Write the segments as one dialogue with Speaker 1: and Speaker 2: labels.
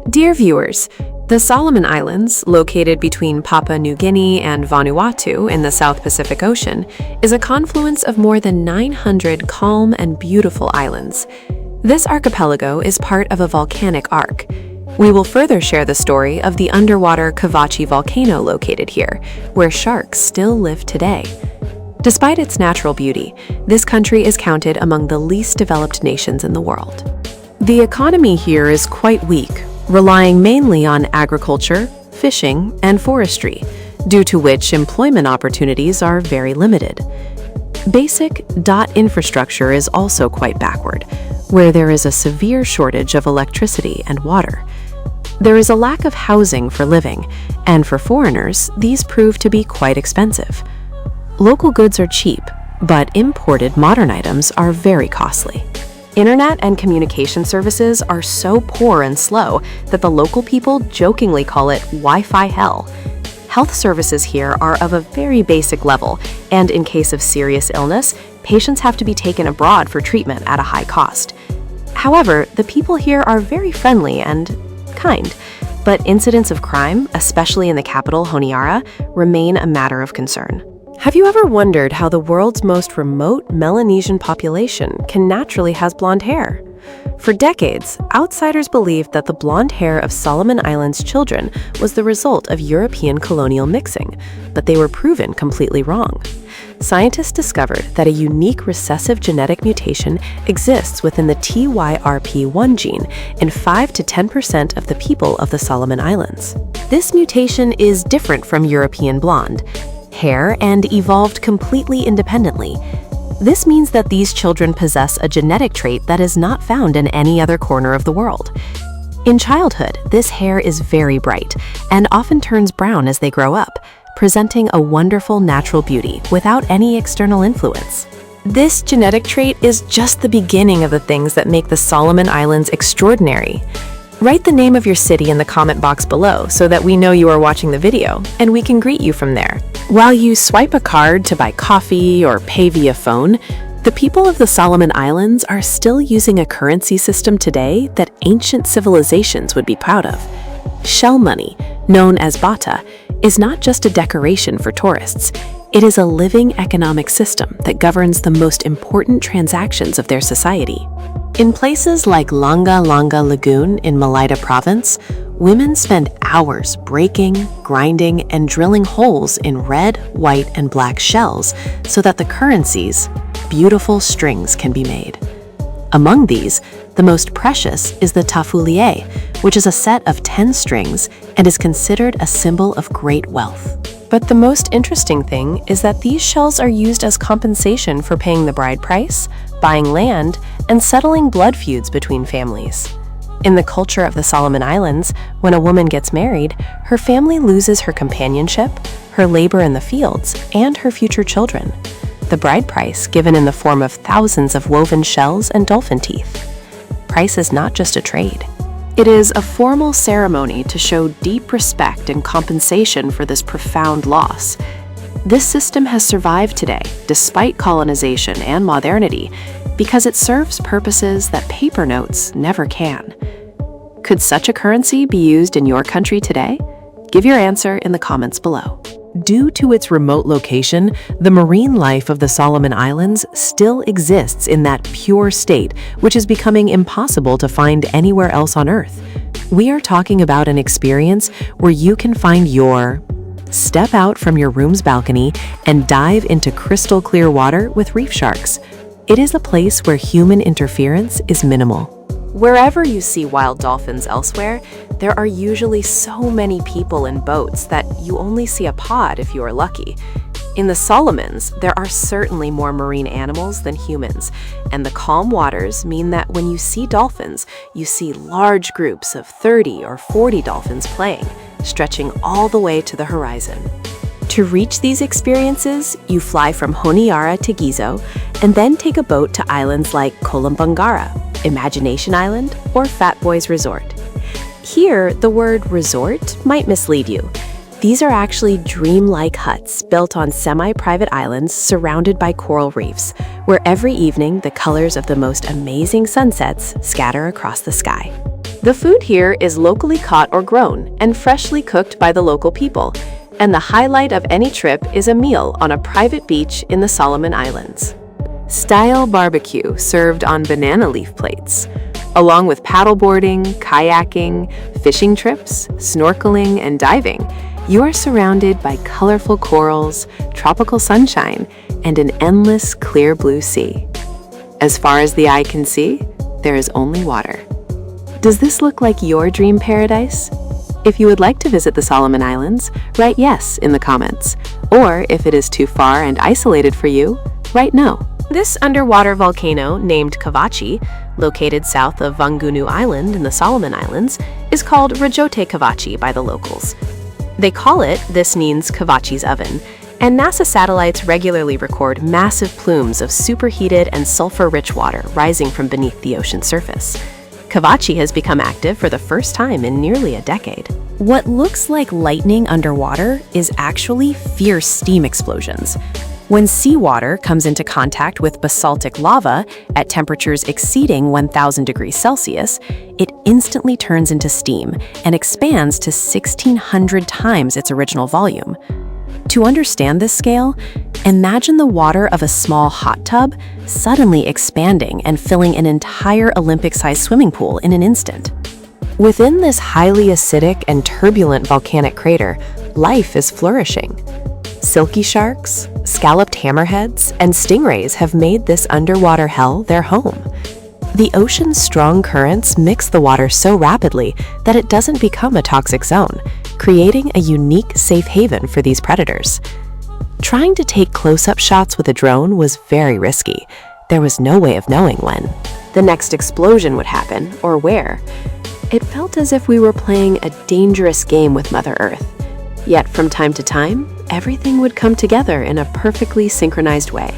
Speaker 1: Dear viewers, the Solomon Islands, located between Papua New Guinea and Vanuatu in the South Pacific Ocean, is a confluence of more than 900 calm and beautiful islands. This archipelago is part of a volcanic arc. We will further share the story of the underwater Kavachi volcano located here, where sharks still live today. Despite its natural beauty, this country is counted among the least developed nations in the world. The economy here is quite weak, relying mainly on agriculture, fishing, and forestry, due to which employment opportunities are very limited. Basic infrastructure is also quite backward, where there is a severe shortage of electricity and water. There is a lack of housing for living, and for foreigners, these prove to be quite expensive. Local goods are cheap, but imported modern items are very costly. Internet and communication services are so poor and slow that the local people jokingly call it Wi-Fi hell. Health services here are of a very basic level, and in case of serious illness, patients have to be taken abroad for treatment at a high cost. However, the people here are very friendly and kind, but incidents of crime, especially in the capital, Honiara, remain a matter of concern. Have you ever wondered how the world's most remote Melanesian population can naturally have blonde hair? For decades, outsiders believed that the blonde hair of Solomon Islands children was the result of European colonial mixing, but they were proven completely wrong. Scientists discovered that a unique recessive genetic mutation exists within the TYRP1 gene in 5 to 10% of the people of the Solomon Islands. This mutation is different from European blonde hair and evolved completely independently. This means that these children possess a genetic trait that is not found in any other corner of the world. In childhood, this hair is very bright and often turns brown as they grow up, presenting a wonderful natural beauty without any external influence. This genetic trait is just the beginning of the things that make the Solomon Islands extraordinary. Write the name of your city in the comment box below so that we know you are watching the video, and we can greet you from there. While you swipe a card to buy coffee or pay via phone, the people of the Solomon Islands are still using a currency system today that ancient civilizations would be proud of. Shell money, known as bata, is not just a decoration for tourists. It is a living economic system that governs the most important transactions of their society. In places like Langa Langa Lagoon in Malaita Province, women spend hours breaking, grinding, and drilling holes in red, white, and black shells so that the currency's beautiful strings can be made. Among these, the most precious is the tafulie, which is a set of 10 strings and is considered a symbol of great wealth. But the most interesting thing is that these shells are used as compensation for paying the bride price, buying land, and settling blood feuds between families. In the culture of the Solomon Islands, when a woman gets married, her family loses her companionship, her labor in the fields, and her future children. The bride price given in the form of thousands of woven shells and dolphin teeth. Price is not just a trade. It is a formal ceremony to show deep respect and compensation for this profound loss. This system has survived today, despite colonization and modernity, because it serves purposes that paper notes never can. Could such a currency be used in your country today? Give your answer in the comments below. Due to its remote location, the marine life of the Solomon Islands still exists in that pure state, which is becoming impossible to find anywhere else on Earth. We are talking about an experience where you can find your step out from your room's balcony and dive into crystal clear water with reef sharks. It is a place where human interference is minimal. Wherever you see wild dolphins elsewhere, there are usually so many people in boats that you only see a pod if you are lucky. In the Solomons, there are certainly more marine animals than humans, and the calm waters mean that when you see dolphins, you see large groups of 30 or 40 dolphins playing, stretching all the way to the horizon. To reach these experiences, you fly from Honiara to Gizo, and then take a boat to islands like Kolombangara, Imagination Island, or Fat Boys Resort. Here, the word resort might mislead you. These are actually dream-like huts built on semi-private islands surrounded by coral reefs, where every evening the colors of the most amazing sunsets scatter across the sky. The food here is locally caught or grown and freshly cooked by the local people, and the highlight of any trip is a meal on a private beach in the Solomon Islands. Style barbecue served on banana leaf plates. Along with paddleboarding, kayaking, fishing trips, snorkeling, and diving, you are surrounded by colorful corals, tropical sunshine, and an endless clear blue sea. As far as the eye can see, there is only water. Does this look like your dream paradise? If you would like to visit the Solomon Islands, write yes in the comments. Or if it is too far and isolated for you, write no. This underwater volcano named Kavachi, located south of Vangunu Island in the Solomon Islands, is called Rajote Kavachi by the locals. They call it This Means Kavachi's Oven, and NASA satellites regularly record massive plumes of superheated and sulfur-rich water rising from beneath the ocean surface. Kavachi has become active for the first time in nearly a decade. What looks like lightning underwater is actually fierce steam explosions. When seawater comes into contact with basaltic lava at temperatures exceeding 1,000 degrees Celsius, it instantly turns into steam and expands to 1,600 times its original volume. To understand this scale, imagine the water of a small hot tub suddenly expanding and filling an entire Olympic-sized swimming pool in an instant. Within this highly acidic and turbulent volcanic crater, life is flourishing. Silky sharks, scalloped hammerheads, and stingrays have made this underwater hell their home. The ocean's strong currents mix the water so rapidly that it doesn't become a toxic zone, creating a unique safe haven for these predators. Trying to take close-up shots with a drone was very risky. There was no way of knowing when the next explosion would happen or where. It felt as if we were playing a dangerous game with Mother Earth. Yet from time to time, everything would come together in a perfectly synchronized way.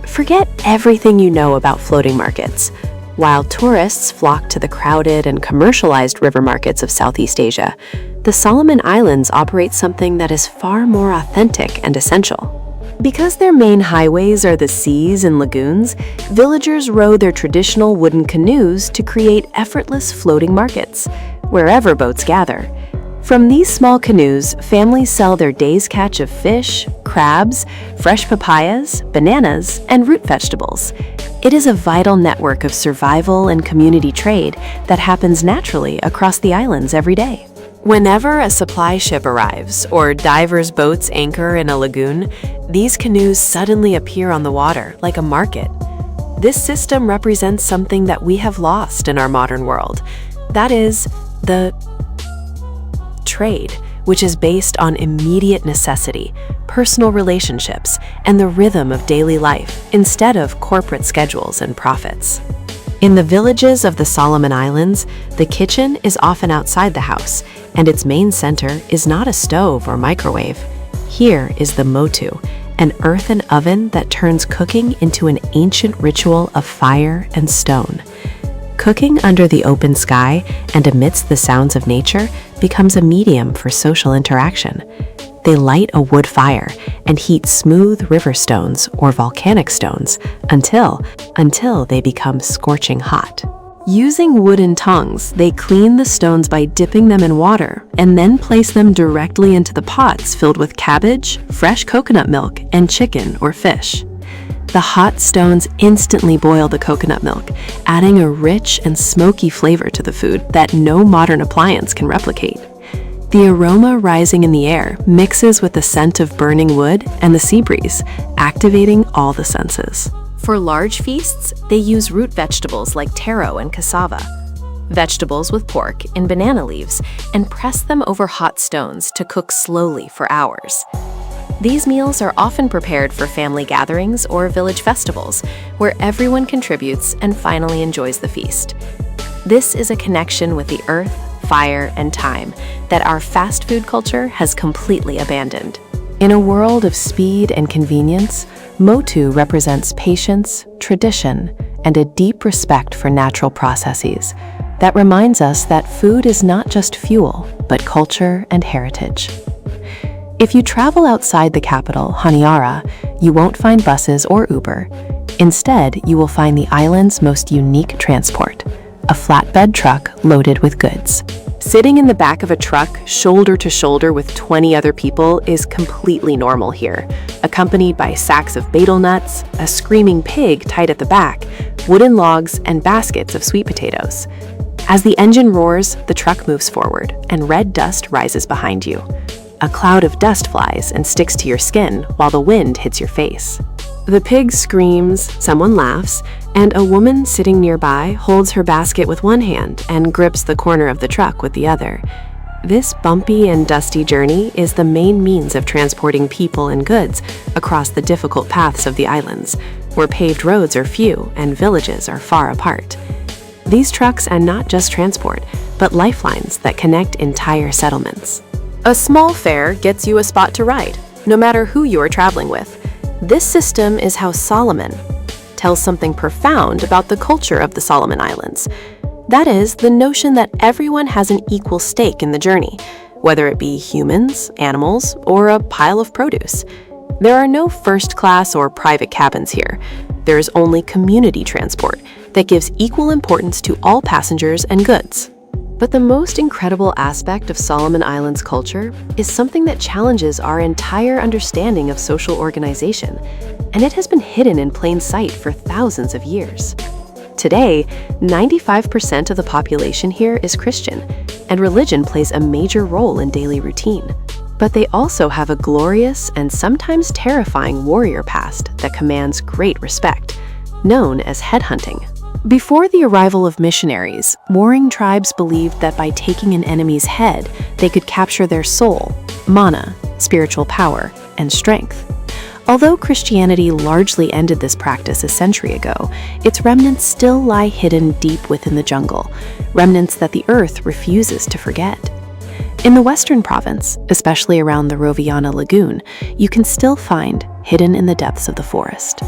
Speaker 1: Forget everything you know about floating markets. While tourists flock to the crowded and commercialized river markets of Southeast Asia, the Solomon Islands operate something that is far more authentic and essential. Because their main highways are the seas and lagoons, villagers row their traditional wooden canoes to create effortless floating markets, wherever boats gather. From these small canoes, families sell their day's catch of fish, crabs, fresh papayas, bananas, and root vegetables. It is a vital network of survival and community trade that happens naturally across the islands every day. Whenever a supply ship arrives or divers' boats anchor in a lagoon, these canoes suddenly appear on the water like a market. This system represents something that we have lost in our modern world. That is, the trade, which is based on immediate necessity, personal relationships, and the rhythm of daily life instead of corporate schedules and profits. In the villages of the Solomon Islands, the kitchen is often outside the house, and its main center is not a stove or microwave. Here is the motu, an earthen oven that turns cooking into an ancient ritual of fire and stone. Cooking under the open sky and amidst the sounds of nature becomes a medium for social interaction. They light a wood fire and heat smooth river stones or volcanic stones until they become scorching hot. Using wooden tongs, they clean the stones by dipping them in water and then place them directly into the pots filled with cabbage, fresh coconut milk, and chicken or fish. The hot stones instantly boil the coconut milk, adding a rich and smoky flavor to the food that no modern appliance can replicate. The aroma rising in the air mixes with the scent of burning wood and the sea breeze, activating all the senses. For large feasts, they use root vegetables like taro and cassava, vegetables with pork in banana leaves, and press them over hot stones to cook slowly for hours. These meals are often prepared for family gatherings or village festivals, where everyone contributes and finally enjoys the feast. This is a connection with the earth, fire, and time that our fast food culture has completely abandoned. In a world of speed and convenience, motu represents patience, tradition, and a deep respect for natural processes that reminds us that food is not just fuel, but culture and heritage. If you travel outside the capital, Honiara, you won't find buses or Uber. Instead, you will find the island's most unique transport, a flatbed truck loaded with goods. Sitting in the back of a truck, shoulder to shoulder with 20 other people, is completely normal here, accompanied by sacks of betel nuts, a screaming pig tied at the back, wooden logs, and baskets of sweet potatoes. As the engine roars, the truck moves forward, and red dust rises behind you. A cloud of dust flies and sticks to your skin while the wind hits your face. The pig screams, someone laughs, and a woman sitting nearby holds her basket with one hand and grips the corner of the truck with the other. This bumpy and dusty journey is the main means of transporting people and goods across the difficult paths of the islands, where paved roads are few and villages are far apart. These trucks are not just transport, but lifelines that connect entire settlements. A small fare gets you a spot to ride, no matter who you are traveling with. This system is how Solomon tells something profound about the culture of the Solomon Islands. That is, the notion that everyone has an equal stake in the journey, whether it be humans, animals, or a pile of produce. There are no first-class or private cabins here. There is only community transport that gives equal importance to all passengers and goods. But the most incredible aspect of Solomon Islands culture is something that challenges our entire understanding of social organization, and it has been hidden in plain sight for thousands of years. Today, 95% of the population here is Christian, and religion plays a major role in daily routine. But they also have a glorious and sometimes terrifying warrior past that commands great respect, known as headhunting. Before the arrival of missionaries, warring tribes believed that by taking an enemy's head, they could capture their soul, mana, spiritual power, and strength. Although Christianity largely ended this practice a century ago, its remnants still lie hidden deep within the jungle, remnants that the earth refuses to forget. In the western province, especially around the Roviana Lagoon, you can still find, hidden in the depths of the forest,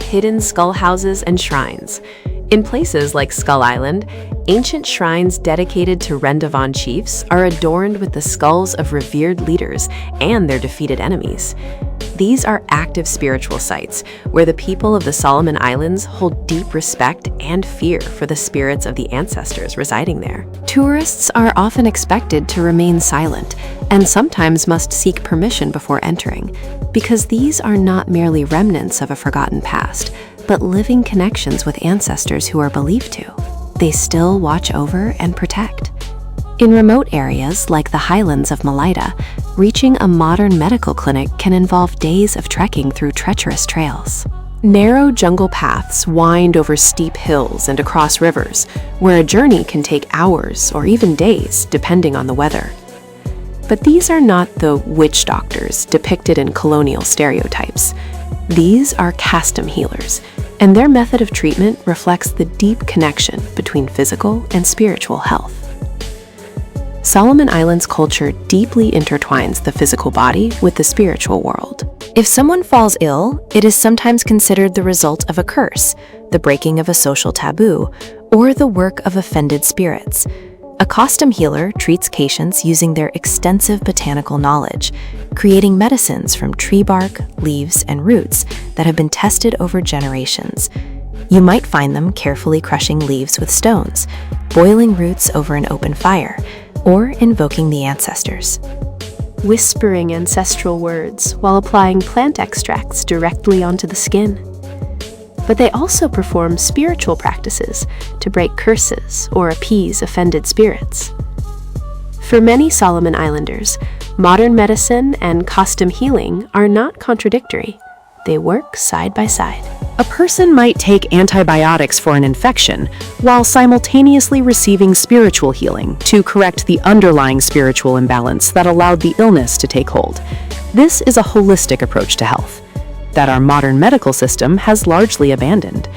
Speaker 1: hidden skull houses and shrines. In places like Skull Island, ancient shrines dedicated to Rendavon chiefs are adorned with the skulls of revered leaders and their defeated enemies. These are active spiritual sites where the people of the Solomon Islands hold deep respect and fear for the spirits of the ancestors residing there. Tourists are often expected to remain silent and sometimes must seek permission before entering, because these are not merely remnants of a forgotten past, but living connections with ancestors who are believed to. They still watch over and protect. In remote areas like the highlands of Malaita, reaching a modern medical clinic can involve days of trekking through treacherous trails. Narrow jungle paths wind over steep hills and across rivers, where a journey can take hours or even days, depending on the weather. But these are not the witch doctors depicted in colonial stereotypes. These are Kastom healers, and their method of treatment reflects the deep connection between physical and spiritual health. Solomon Islands culture deeply intertwines the physical body with the spiritual world. If someone falls ill, it is sometimes considered the result of a curse, the breaking of a social taboo, or the work of offended spirits. A Kastom healer treats patients using their extensive botanical knowledge, creating medicines from tree bark, leaves, and roots that have been tested over generations. You might find them carefully crushing leaves with stones, boiling roots over an open fire, or invoking the ancestors. Whispering ancestral words while applying plant extracts directly onto the skin. But they also perform spiritual practices to break curses or appease offended spirits. For many Solomon Islanders, modern medicine and Kastom healing are not contradictory. They work side by side. A person might take antibiotics for an infection while simultaneously receiving spiritual healing to correct the underlying spiritual imbalance that allowed the illness to take hold. This is a holistic approach to health that our modern medical system has largely abandoned.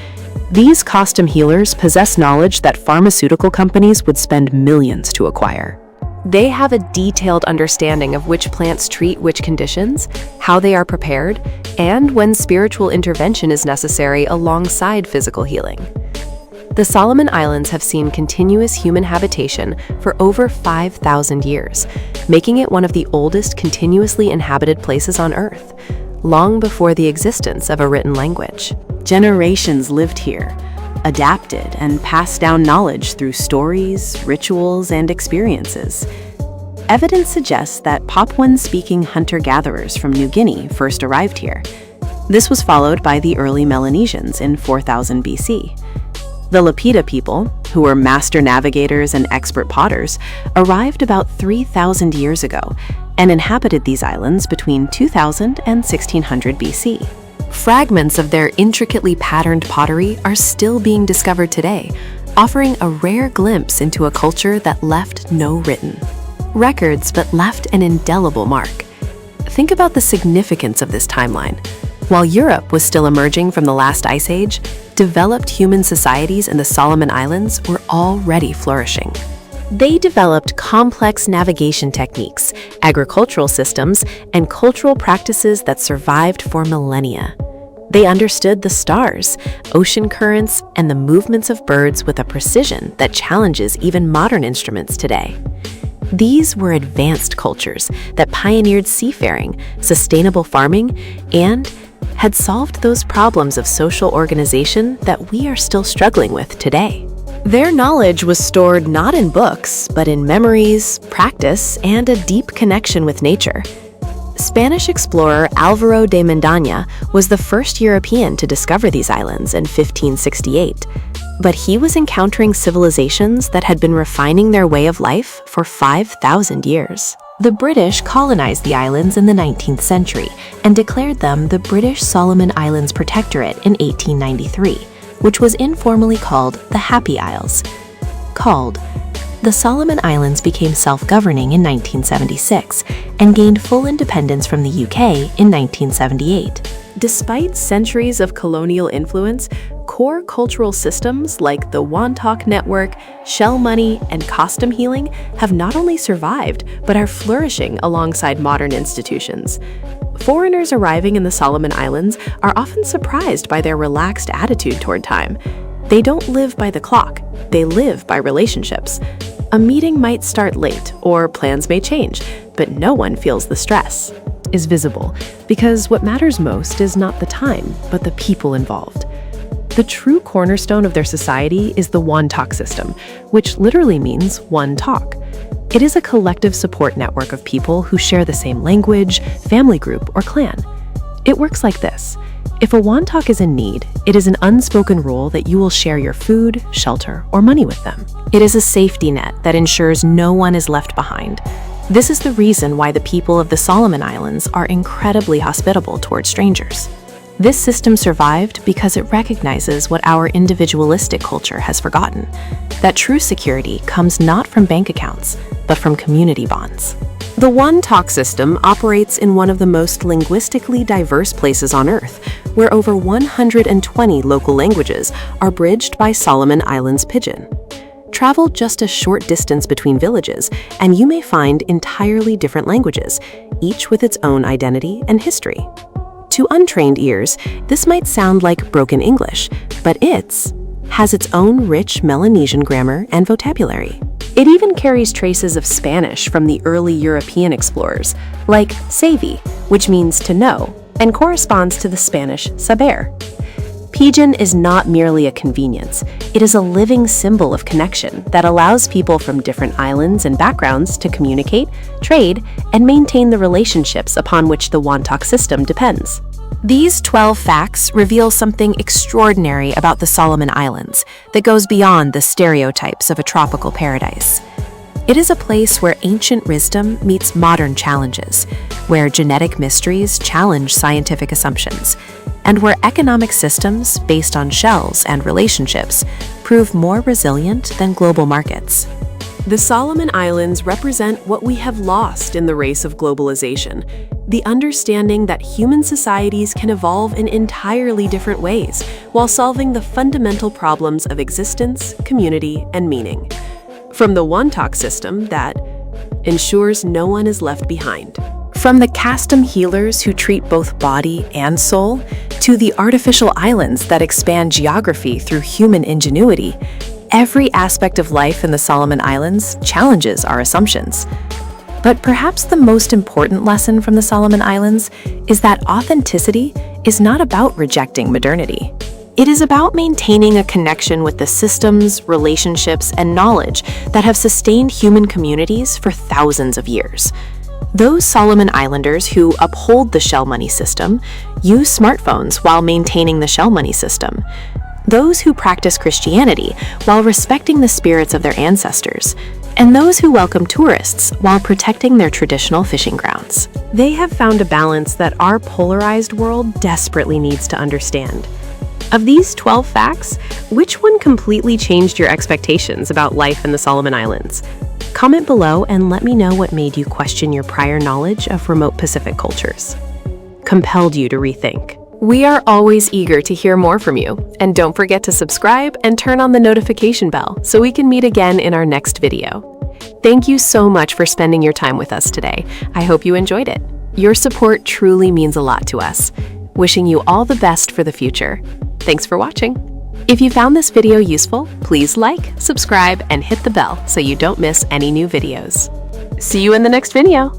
Speaker 1: These Kastom healers possess knowledge that pharmaceutical companies would spend millions to acquire. They have a detailed understanding of which plants treat which conditions, how they are prepared, and when spiritual intervention is necessary alongside physical healing. The Solomon Islands have seen continuous human habitation for over 5,000 years, making it one of the oldest continuously inhabited places on Earth, long before the existence of a written language. Generations lived here,
Speaker 2: adapted, and passed down knowledge through stories, rituals, and experiences. Evidence suggests that Papuan-speaking hunter-gatherers from New Guinea first arrived here. This was followed by the early Melanesians in 4000 BC. The Lapita people, who were master navigators and expert potters, arrived about 3,000 years ago and inhabited these islands between 2000 and 1600 BC.
Speaker 1: Fragments of their intricately patterned pottery are still being discovered today, offering a rare glimpse into a culture that left no written records but left an indelible mark. Think about the significance of this timeline. While Europe was still emerging from the last ice age, developed human societies in the Solomon Islands were already flourishing. They developed complex navigation techniques, agricultural systems, and cultural practices that survived for millennia. They understood the stars, ocean currents, and the movements of birds with a precision that challenges even modern instruments today. These were advanced cultures that pioneered seafaring, sustainable farming, and had solved those problems of social organization that we are still struggling with today. Their knowledge was stored not in books, but in memories, practice, and a deep connection with nature. Spanish explorer Álvaro de Mendaña was the first European to discover these islands in 1568, but he was encountering civilizations that had been refining their way of life for 5,000 years. The British colonized the islands in the 19th century and declared them the British Solomon Islands Protectorate in 1893, which was informally called the Happy Isles. The Solomon Islands became self-governing in 1976 and gained full independence from the UK in 1978. Despite centuries of colonial influence, core cultural systems like the Wantok network, shell money, and Kastom healing have not only survived, but are flourishing alongside modern institutions. Foreigners arriving in the Solomon Islands are often surprised by their relaxed attitude toward time. They don't live by the clock, they live by relationships. A meeting might start late, or plans may change, but no one feels the stress is visible, because what matters most is not the time, but the people involved. The true cornerstone of their society is the Wantok system, which literally means one talk. It is a collective support network of people who share the same language, family group, or clan. It works like this. If a Wantok is in need, it is an unspoken rule that you will share your food, shelter, or money with them. It is a safety net that ensures no one is left behind. This is the reason why the people of the Solomon Islands are incredibly hospitable toward strangers. This system survived because it recognizes what our individualistic culture has forgotten, that true security comes not from bank accounts, but from community bonds. The Wantok system operates in one of the most linguistically diverse places on Earth, where over 120 local languages are bridged by Solomon Islands Pidgin. Travel just a short distance between villages, and you may find entirely different languages, each with its own identity and history. To untrained ears, this might sound like broken English, but it has its own rich Melanesian grammar and vocabulary. It even carries traces of Spanish from the early European explorers, like saber, which means to know, and corresponds to the Spanish saber. Pidgin is not merely a convenience, it is a living symbol of connection that allows people from different islands and backgrounds to communicate, trade, and maintain the relationships upon which the Wantok system depends. These 12 facts reveal something extraordinary about the Solomon Islands that goes beyond the stereotypes of a tropical paradise. It is a place where ancient wisdom meets modern challenges, where genetic mysteries challenge scientific assumptions, and where economic systems based on shells and relationships prove more resilient than global markets. The Solomon Islands represent what we have lost in the race of globalization, the understanding that human societies can evolve in entirely different ways while solving the fundamental problems of existence, community, and meaning. From the Wantok system that ensures no one is left behind. From the Kastom healers who treat both body and soul, to the artificial islands that expand geography through human ingenuity, every aspect of life in the Solomon Islands challenges our assumptions. But perhaps the most important lesson from the Solomon Islands is that authenticity is not about rejecting modernity. It is about maintaining a connection with the systems, relationships, and knowledge that have sustained human communities for thousands of years. Those Solomon Islanders who uphold the shell money system use smartphones while maintaining the shell money system. Those who practice Christianity while respecting the spirits of their ancestors, and those who welcome tourists while protecting their traditional fishing grounds. They have found a balance that our polarized world desperately needs to understand. Of these 12 facts, which one completely changed your expectations about life in the Solomon Islands? Comment below and let me know what made you question your prior knowledge of remote Pacific cultures. Compelled you to rethink. We are always eager to hear more from you, and don't forget to subscribe and turn on the notification bell so we can meet again in our next video. Thank you so much for spending your time with us today. I hope you enjoyed it. Your support truly means a lot to us. Wishing you all the best for the future. Thanks for watching. If you found this video useful, please like, subscribe, and hit the bell so you don't miss any new videos. See you in the next video.